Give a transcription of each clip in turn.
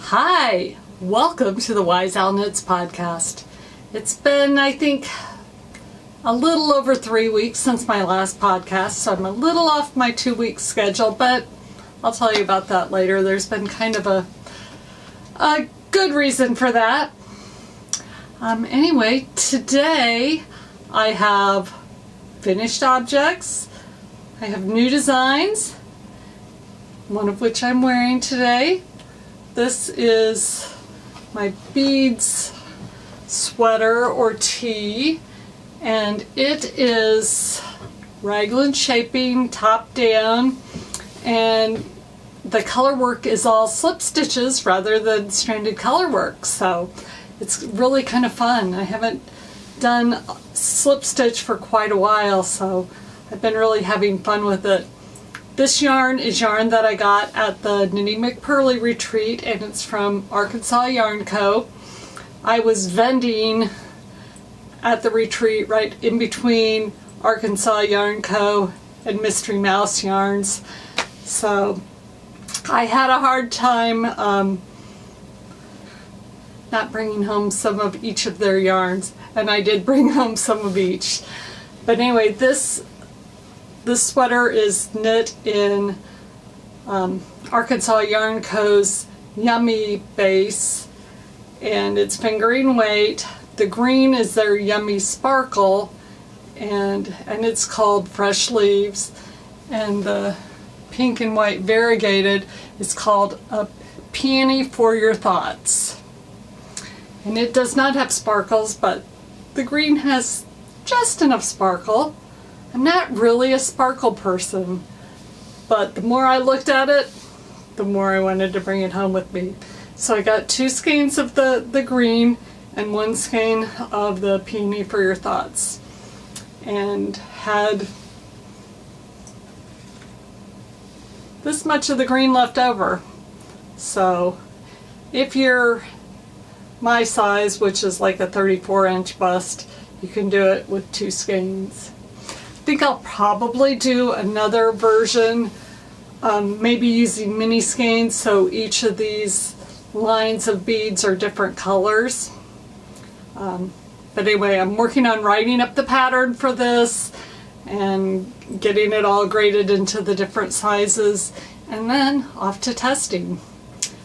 Hi, welcome to the Wise Owl Knits podcast. It's been, I think, a little over 3 weeks since my last podcast, so I'm a little off my 2-week schedule, but I'll tell you about that later. There's been kind of a good reason for that. Anyway, today I have finished objects. I have new designs, one of which I'm wearing today. This is my beads sweater or tee, and it is raglan shaping, top down, and the color work is all slip stitches rather than stranded color work, so it's really kind of fun. I haven't done slip stitch for quite a while, so I've been really having fun with it. This yarn is yarn that I got at the Knitting McPurley retreat, and it's from Arkansas Yarn Co. I was vending at the retreat right in between Arkansas Yarn Co. and Mystery Mouse Yarns, so I had a hard time not bringing home some of each of their yarns, and I did bring home some of each. But anyway, this sweater is knit in Arkansas Yarn Co.'s Yummy base, and it's fingering weight. The green is their Yummy Sparkle, and it's called Fresh Leaves, and the pink and white variegated is called a Peony for Your Thoughts. And it does not have sparkles, but the green has just enough sparkle. I'm not really a sparkle person, but the more I looked at it, the more I wanted to bring it home with me. So I got 2 skeins of the green and 1 skein of the Peony for Your Thoughts, and had this much of the green left over. So if you're my size, which is like a 34-inch bust, you can do it with 2 skeins. I think I'll probably do another version, maybe using mini skeins, so each of these lines of beads are different colors. But anyway, I'm working on writing up the pattern for this and getting it all graded into the different sizes, and then off to testing.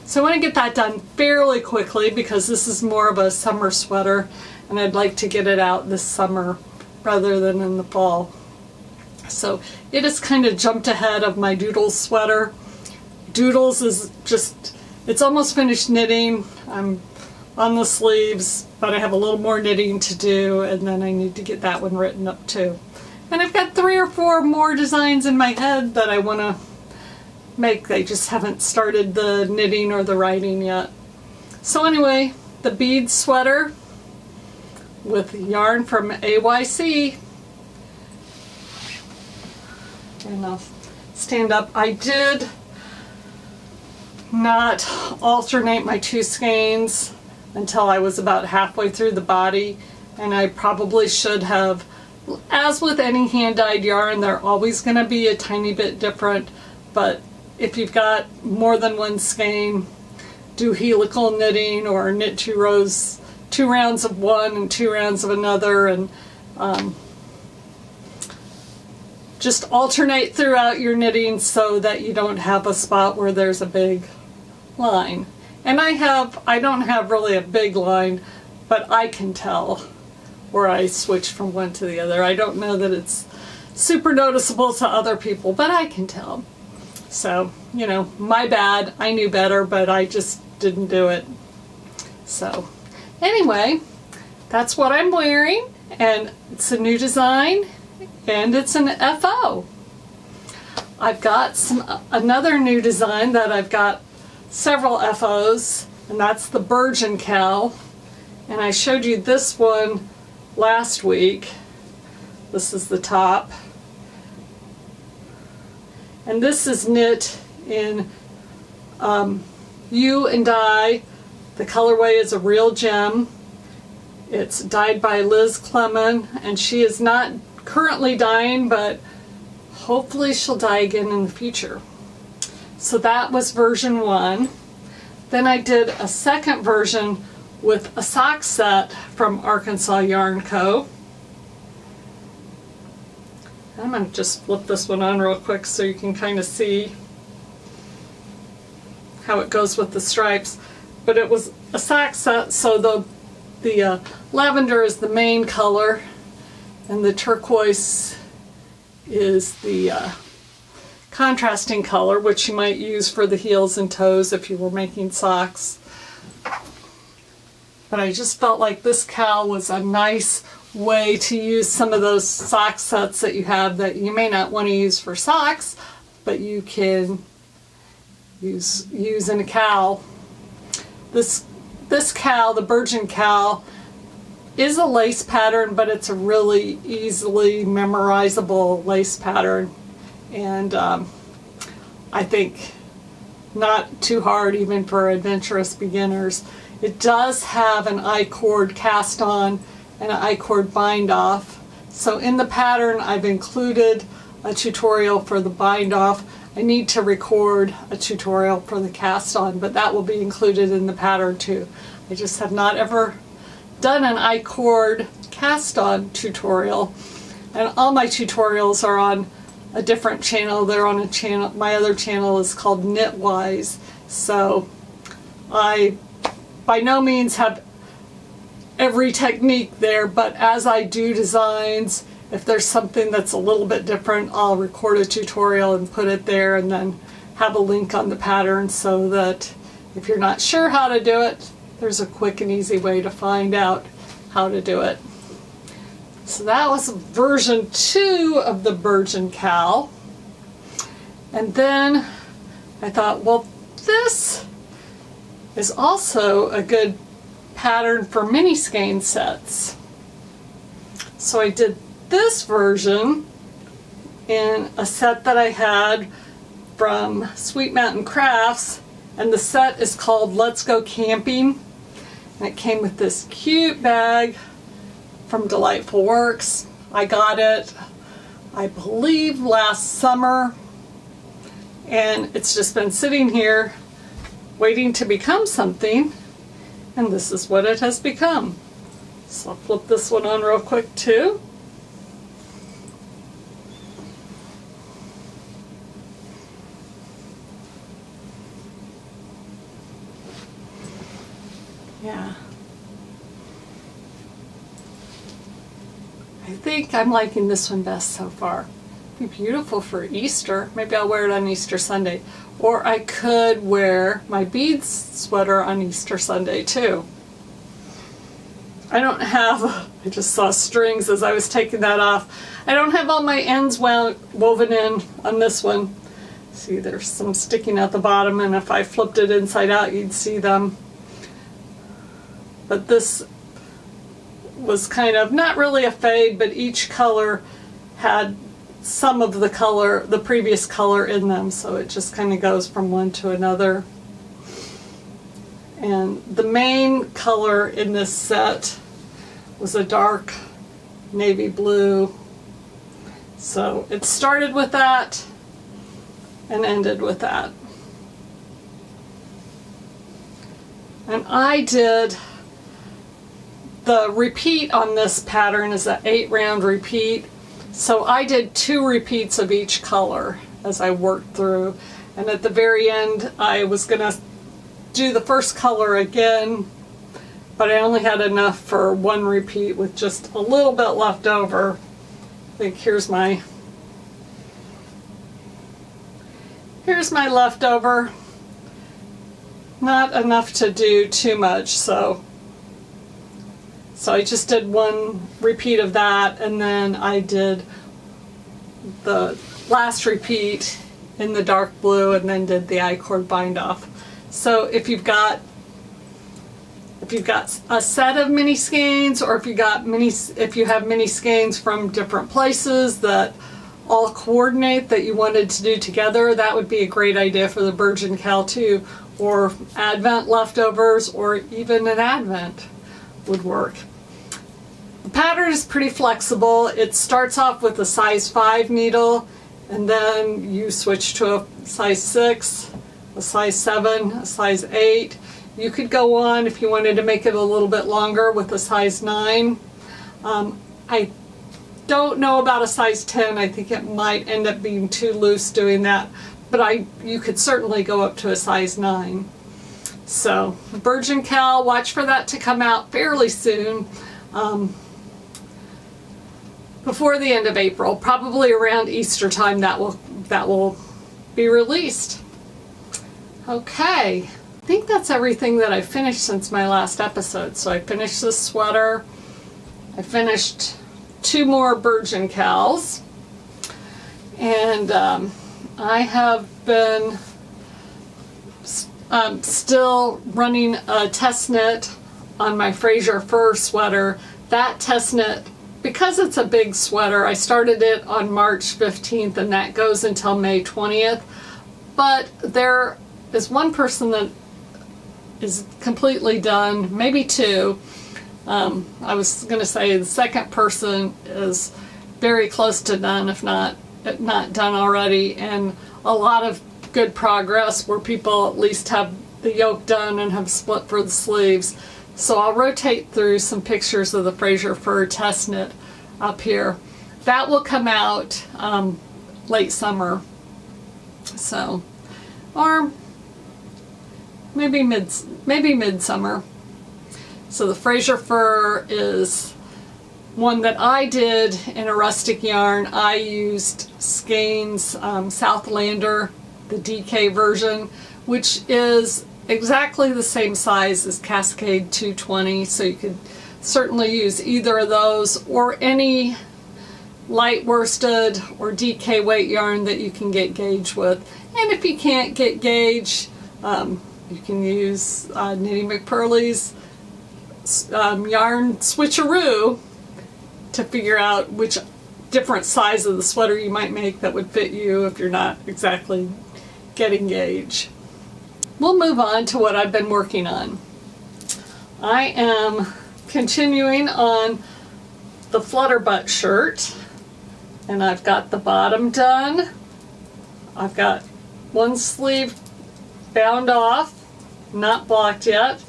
So I want to get that done fairly quickly because this is more of a summer sweater, and I'd like to get it out this summer rather than in the fall. So it has kind of jumped ahead of my Doodles sweater. Doodles is just, it's almost finished knitting. I'm on the sleeves, but I have a little more knitting to do, and then I need to get that one written up too. And I've got 3 or 4 more designs in my head that I want to make. They just haven't started the knitting or the writing yet. So anyway, the bead sweater with yarn from AYC. And I'll stand up. I did not alternate my 2 skeins until I was about halfway through the body, and I probably should have. As with any hand-dyed yarn, they're always going to be a tiny bit different, but if you've got more than 1 skein, do helical knitting or knit 2 rows, 2 rounds of one and 2 rounds of another, and just alternate throughout your knitting so that you don't have a spot where there's a big line. And I don't have really a big line, but I can tell where I switch from one to the other. I don't know that it's super noticeable to other people, but I can tell. So, you know, my bad. I knew better, but I just didn't do it. So, anyway, that's what I'm wearing, and it's a new design, and it's an FO. I've got another new design that I've got several FOs, and that's the Burgeon Cowl. And I showed you this one last week. This is the top. And this is knit in U and Dye. The colorway is a Real Gem. It's dyed by Liz Clement, and she is not currently dyeing, but hopefully she'll dye again in the future. So that was version 1. Then I did a second version with a sock set from Arkansas Yarn Co. I'm going to just flip this one on real quick so you can kind of see how it goes with the stripes. But it was a sock set, so the lavender is the main color and the turquoise is the contrasting color, which you might use for the heels and toes if you were making socks. But I just felt like this cowl was a nice way to use some of those sock sets that you have that you may not want to use for socks, but you can use in a cowl. This cowl, the Burgeon Cowl, is a lace pattern, but it's a really easily memorizable lace pattern, and I think not too hard even for adventurous beginners. It does have an I-cord cast on and an I-cord bind off. So in the pattern I've included a tutorial for the bind off. I need to record a tutorial for the cast on, but that will be included in the pattern too. I just have not ever done an I-cord cast on tutorial, and all my tutorials are on a different channel. They're on a channel, my other channel is called Knitwise. So I by no means have every technique there, but as I do designs, if there's something that's a little bit different, I'll record a tutorial and put it there, and then have a link on the pattern so that if you're not sure how to do it, there's a quick and easy way to find out how to do it. So that was version 2 of the Burgeon Cowl. And then I thought, well, this is also a good pattern for mini skein sets. So I did this version in a set that I had from Sweet Mountain Crafts, and the set is called Let's Go Camping, and it came with this cute bag from Delightful Works. I got it, I believe, last summer, and it's just been sitting here waiting to become something, and this is what it has become. So I'll flip this one on real quick too. Yeah. I think I'm liking this one best so far. It'd be beautiful for Easter. Maybe I'll wear it on Easter Sunday. Or I could wear my beads sweater on Easter Sunday too. I don't have, I just saw strings as I was taking that off. I don't have all my ends woven in on this one. See, there's some sticking out the bottom, and if I flipped it inside out, you'd see them. But this was kind of not really a fade, but each color had some of the color, the previous color in them, so it just kind of goes from one to another. And the main color in this set was a dark navy blue, so it started with that and ended with that. And I did the repeat on this pattern is an 8-round repeat, so I did 2 repeats of each color as I worked through, and at the very end I was gonna do the first color again, but I only had enough for 1 repeat with just a little bit left over. I think here's my leftover. Not enough to do too much, so I just did 1 repeat of that, and then I did the last repeat in the dark blue, and then did the I-cord bind off. So if you've got a set of mini skeins, or if you have mini skeins from different places that all coordinate that you wanted to do together, that would be a great idea for the Burgeon Cowl too, or Advent leftovers, or even an Advent would work. The pattern is pretty flexible. It starts off with a size 5 needle, and then you switch to a size 6, a size 7, a size 8. You could go on if you wanted to make it a little bit longer with a size 9. I don't know about a size 10. I think it might end up being too loose doing that, but you could certainly go up to a size 9. So Burgeon Cowl, watch for that to come out fairly soon, before the end of April, probably around Easter time that will be released. Okay, I think that's everything that I've finished since my last episode. So I finished this sweater, I finished 2 more Burgeon Cowls, and I have been still running a test knit on my Fraser fur sweater. That test knit, because it's a big sweater, I started it on March 15th and that goes until May 20th. But there is one person that is completely done, maybe 2. I was going to say the second person is very close to done, if not done already, and a lot of good progress where people at least have the yoke done and have split for the sleeves. So I'll rotate through some pictures of the Fraser fur test knit up here. That will come out late summer, so, or maybe midsummer. So the Fraser fur is one that I did in a rustic yarn. I used Skeins Southlander, the DK version, which is exactly the same size as Cascade 220, so you could certainly use either of those or any light worsted or DK weight yarn that you can get gauge with. And if you can't get gauge, you can use Knitting McPurley's yarn switcheroo to figure out which different size of the sweater you might make that would fit you if you're not exactly getting gauge. We'll move on to what I've been working on. I am continuing on the Flutter Buttshirt, and I've got the bottom done. I've got one sleeve bound off, not blocked yet,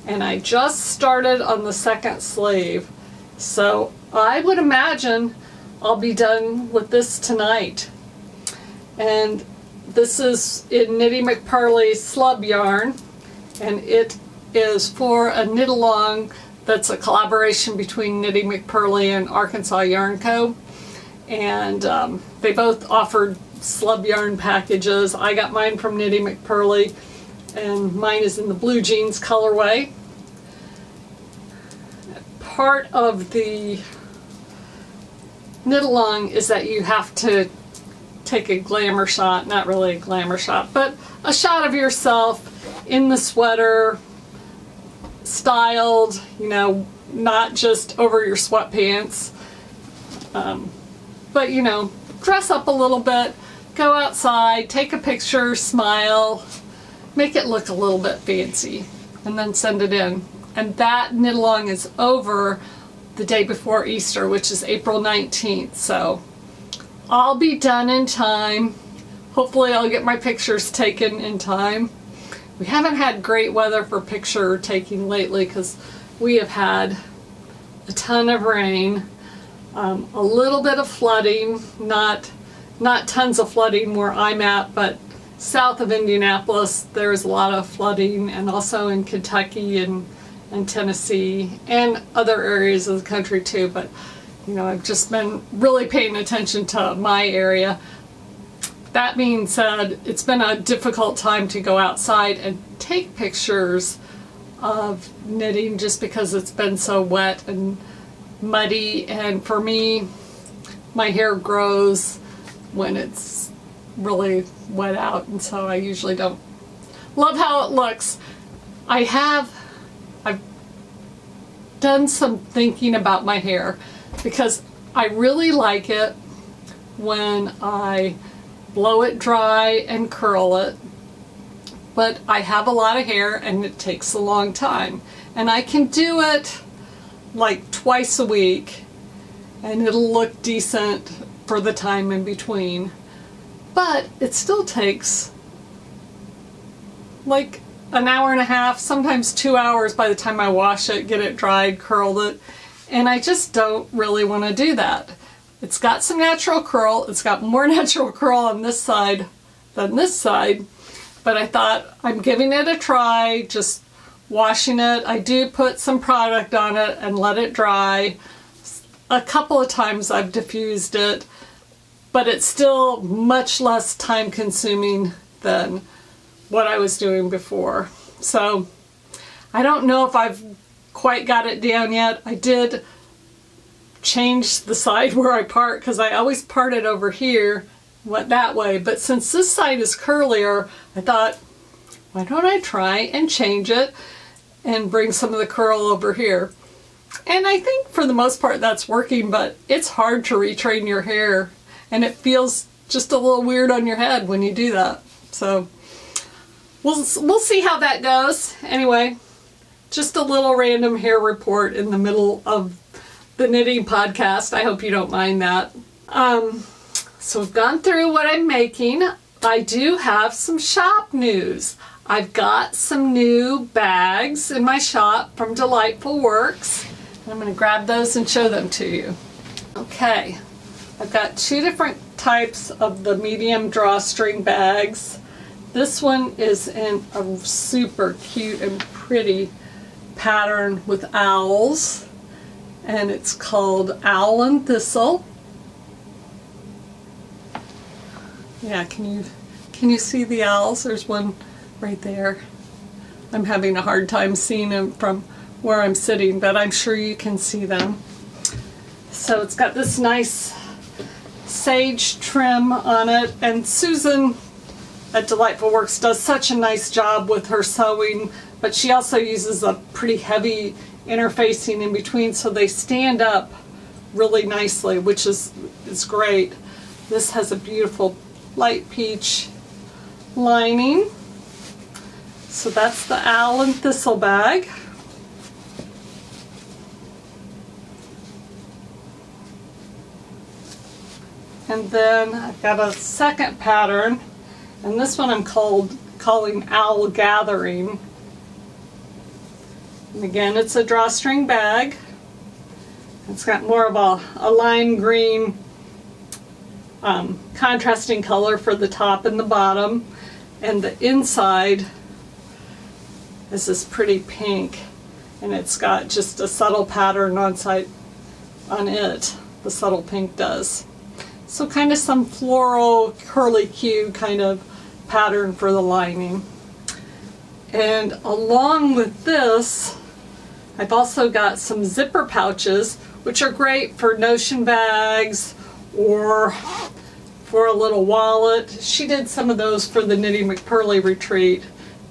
and I just started on the second sleeve. So I would imagine I'll be done with this tonight. And this is in Knitting McPurley slub yarn, and it is for a knit along that's a collaboration between Knitting McPurley and Arkansas Yarn Co. And they both offered slub yarn packages. I got mine from Knitting McPurley, and mine is in the blue jeans colorway. Part of the knit along is that you have to take a glamour shot, not really a glamour shot, but a shot of yourself in the sweater, styled, you know, not just over your sweatpants, but you know, dress up a little bit, go outside, take a picture, smile, make it look a little bit fancy, and then send it in. And that knit along is over the day before Easter, which is April 19th. So I'll be done in time. Hopefully I'll get my pictures taken in time. We haven't had great weather for picture taking lately because we have had a ton of rain, a little bit of flooding, not tons of flooding where I'm at, but south of Indianapolis there's a lot of flooding, and also in Kentucky and Tennessee and other areas of the country too. But you know, I've just been really paying attention to my area. That being said, it's been a difficult time to go outside and take pictures of knitting just because it's been so wet and muddy, and for me, my hair grows when it's really wet out, and so I usually don't love how it looks. I've done some thinking about my hair because I really like it when I blow it dry and curl it, but I have a lot of hair and it takes a long time, and I can do it like twice a week and it'll look decent for the time in between, but it still takes like an hour and a half, sometimes 2 hours by the time I wash it, get it dried, curled it, and I just don't really want to do that. It's got some natural curl. It's got more natural curl on this side than this side, but I thought I'm giving it a try, just washing it. I do put some product on it and let it dry. A couple of times I've diffused it, but it's still much less time consuming than what I was doing before. So I don't know if I've quite got it down yet. I did change the side where I part, because I always part it over here, went that way, but since this side is curlier, I thought, why don't I try and change it and bring some of the curl over here. And I think for the most part that's working, but it's hard to retrain your hair, and it feels just a little weird on your head when you do that. So we'll see how that goes. Anyway, just a little random hair report in the middle of the knitting podcast. I hope you don't mind that. So we've gone through what I'm making. I do have some shop news. I've got some new bags in my shop from Delightful Works. I'm going to grab those and show them to you. Okay, I've got two different types of the medium drawstring bags. This one is in a super cute and pretty pattern with owls, and it's called Owl and Thistle. Yeah, can you see the owls? There's one right there. I'm having a hard time seeing them from where I'm sitting, but I'm sure you can see them. So it's got this nice sage trim on it, and Susan at Delightful Works does such a nice job with her sewing, but she also uses a pretty heavy interfacing in between, so they stand up really nicely, which is great. This has a beautiful light peach lining. So that's the Owl and Thistle bag. And then I've got a second pattern, and this one I'm calling Owl Gathering. And again, it's a drawstring bag. It's got more of a lime green contrasting color for the top and the bottom, and the inside is this pretty pink, and it's got just a subtle pattern on it. The subtle pink does. So kind of some floral curly Q kind of pattern for the lining. And along with this, I've also got some zipper pouches, which are great for notion bags or for a little wallet. She did some of those for the Knitting McPurley retreat,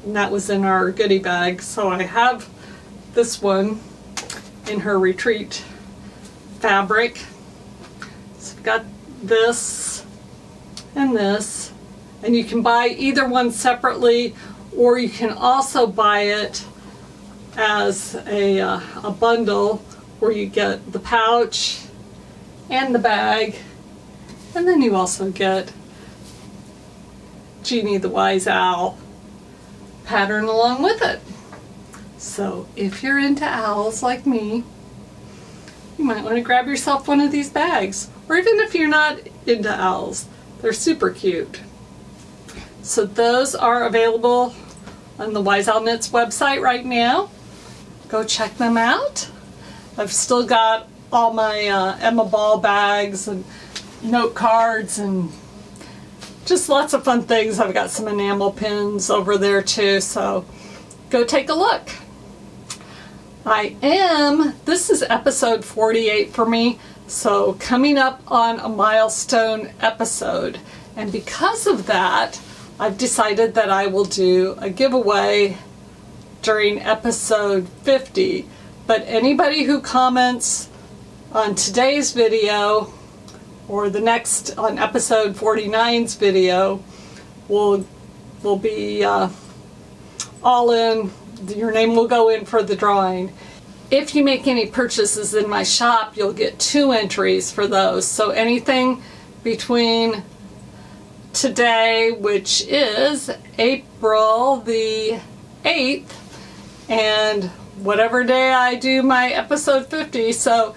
and that was in our goodie bag. So I have this one in her retreat fabric. So I've got this and this, and you can buy either one separately, or you can also buy it as a bundle where you get the pouch and the bag, and then you also get Jeannie the Wise Owl pattern along with it. So if you're into owls like me, you might want to grab yourself one of these bags. Or even if you're not into owls, they're super cute. So those are available on the Wise Owl Knits website right now. Go check them out. I've still got all my Emma Ball bags and note cards and just lots of fun things. I've got some enamel pins over there too, so go take a look. This is episode 48 for me, so coming up on a milestone episode. And because of that, I've decided that I will do a giveaway during episode 50. But anybody who comments on today's video or the next on episode 49's video will be all in. Your name will go in for the drawing. If you make any purchases in my shop, you'll get 2 entries for those. So anything between today, which is April the 8th, and whatever day I do my episode 50, so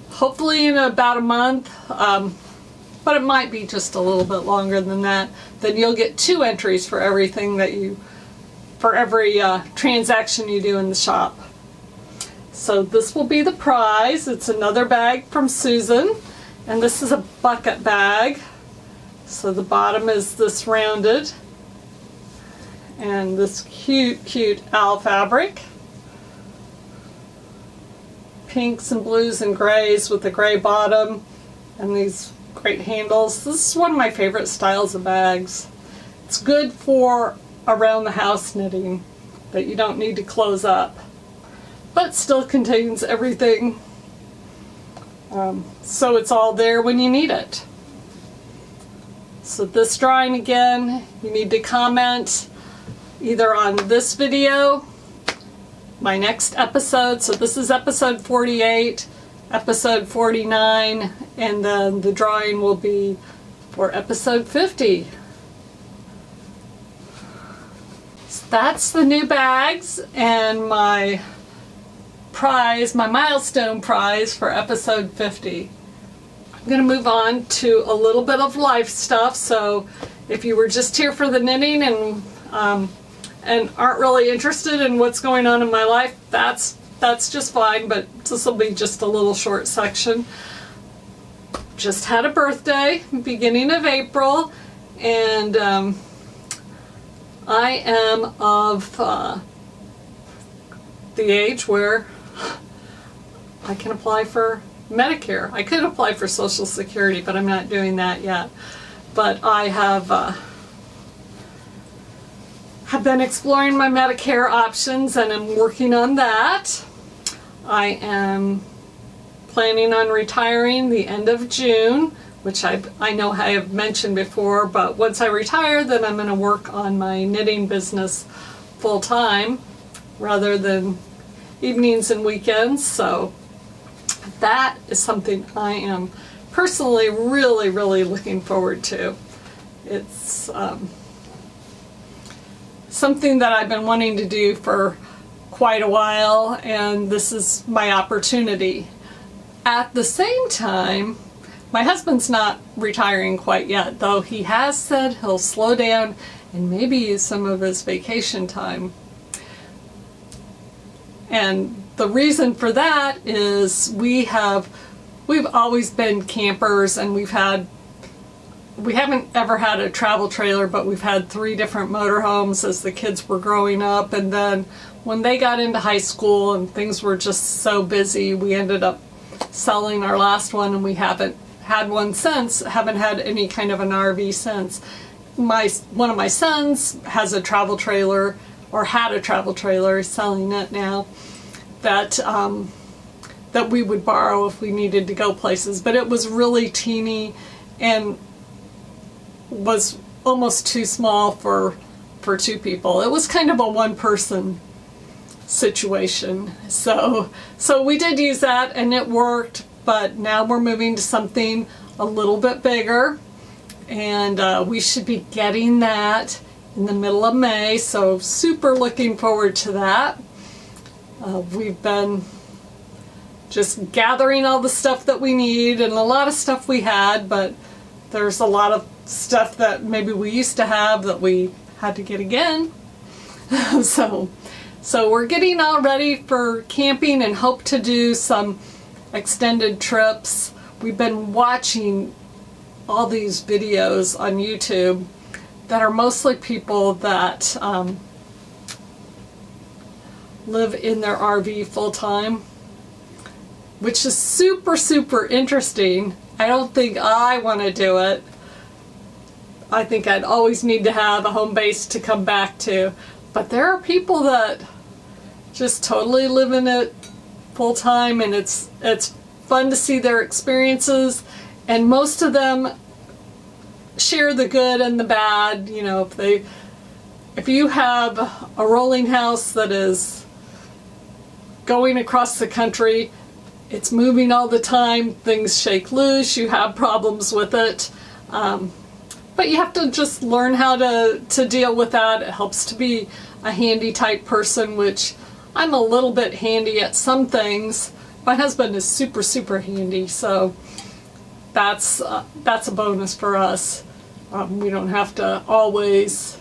hopefully in about a month, but it might be just a little bit longer than that, then you'll get 2 entries for everything that for every transaction you do in the shop. So this will be the prize. It's another bag from Susan, and this is a bucket bag. So the bottom is this rounded, and this cute owl fabric. Pinks and blues and grays with the gray bottom and these great handles. This is one of my favorite styles of bags. It's good for around the house knitting that you don't need to close up, but still contains everything, so it's all there when you need it. So this drawing, again, you need to comment either on this video, my next episode, so this is episode 48, episode 49, and then the drawing will be for episode 50. So that's the new bags and my prize, my milestone prize for episode 50. I'm going to move on to a little bit of life stuff, so if you were just here for the knitting and aren't really interested in what's going on in my life, that's just fine, but this will be just a little short section. Just had a birthday, beginning of April, and I am of the age where I can apply for Medicare. I could apply for Social Security, but I'm not doing that yet. But I have been exploring my Medicare options, and I'm working on that. I am planning on retiring the end of June, which I know I have mentioned before, but once I retire, then I'm going to work on my knitting business full time rather than evenings and weekends. So that is something I am personally really looking forward to. It's something that I've been wanting to do for quite a while, and this is my opportunity. At the same time, my husband's not retiring quite yet, though he has said he'll slow down and maybe use some of his vacation time. And the reason for that is we've always been campers, and we haven't ever had a travel trailer, but we've had 3 different motorhomes as the kids were growing up, and then when they got into high school and things were just so busy, we ended up selling our last one, and we haven't had one since, haven't had any kind of an RV since. One of my sons has a travel trailer, or had a travel trailer, he's selling it now, that we would borrow if we needed to go places, but it was really teeny and was almost too small for 2 people. It was kind of a one-person situation. So we did use that, and it worked, but now we're moving to something a little bit bigger, and we should be getting that in the middle of May, so super looking forward to that. We've been just gathering all the stuff that we need, and a lot of stuff we had, but there's a lot of stuff that maybe we used to have that we had to get again. So we're getting all ready for camping and hope to do some extended trips. We've been watching all these videos on YouTube that are mostly people that live in their RV full-time, which is super interesting. I don't think I want to do it. I think I'd always need to have a home base to come back to. But there are people that just totally live in it full-time, and it's fun to see their experiences, and most of them share the good and the bad. You know, if you have a rolling house that is going across the country, it's moving all the time, things shake loose, you have problems with it, but you have to just learn how to deal with that. It helps to be a handy type person, which I'm a little bit handy at some things. My husband is super handy, so that's a bonus for us. We don't have to always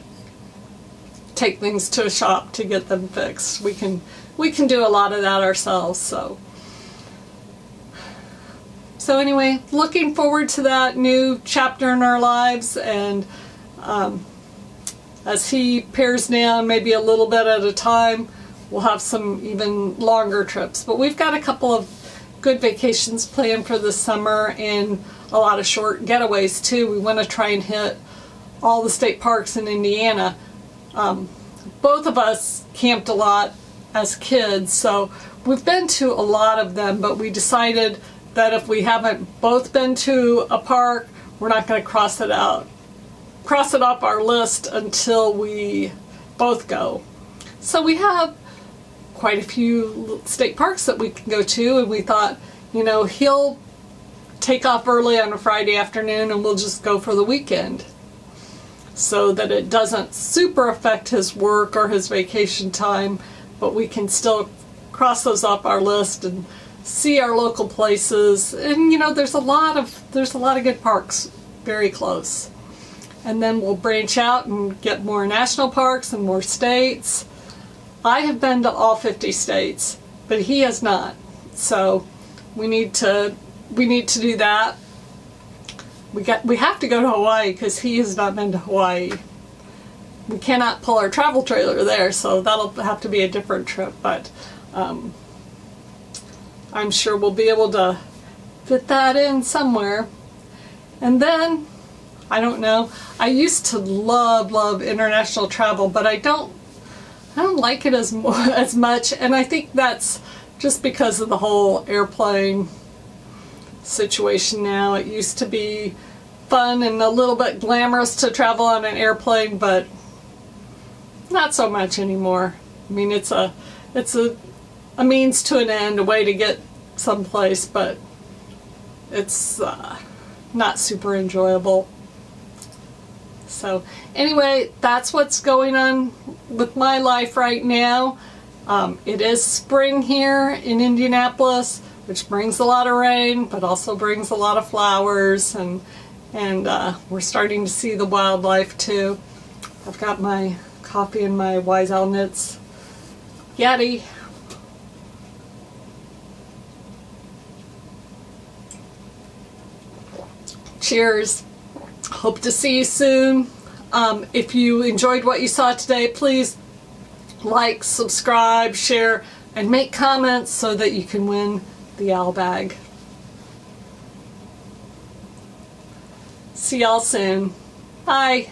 take things to a shop to get them fixed. We can do a lot of that ourselves. So anyway, looking forward to that new chapter in our lives, and as he pares down maybe a little bit at a time, we'll have some even longer trips. But we've got a couple of good vacations planned for this summer and a lot of short getaways too. We want to try and hit all the state parks in Indiana. Both of us camped a lot as kids, so we've been to a lot of them, but we decided that if we haven't both been to a park, we're not going to cross it off our list until we both go. So we have quite a few state parks that we can go to, and we thought, you know, he'll take off early on a Friday afternoon and we'll just go for the weekend, so that it doesn't super affect his work or his vacation time, but we can still cross those off our list and see our local places. And you know, there's a lot of good parks very close. And then we'll branch out and get more national parks and more states. I have been to all 50 states, but he has not. So we need to do that. We have to go to Hawaii because he has not been to Hawaii. We cannot pull our travel trailer there, so that'll have to be a different trip, but I'm sure we'll be able to fit that in somewhere. And then, I don't know, I used to love international travel, but I don't like it as much, and I think that's just because of the whole airplane situation now. It used to be fun and a little bit glamorous to travel on an airplane, but not so much anymore. I mean, it's a means to an end, a way to get someplace, but it's not super enjoyable. So anyway, that's what's going on with my life right now. It is spring here in Indianapolis, which brings a lot of rain, but also brings a lot of flowers, and we're starting to see the wildlife too. I've got my coffee and my Wise Owl Knits Yeti. Cheers. Hope to see you soon. If you enjoyed what you saw today, please like, subscribe, share, and make comments so that you can win the owl bag. See y'all soon. Bye.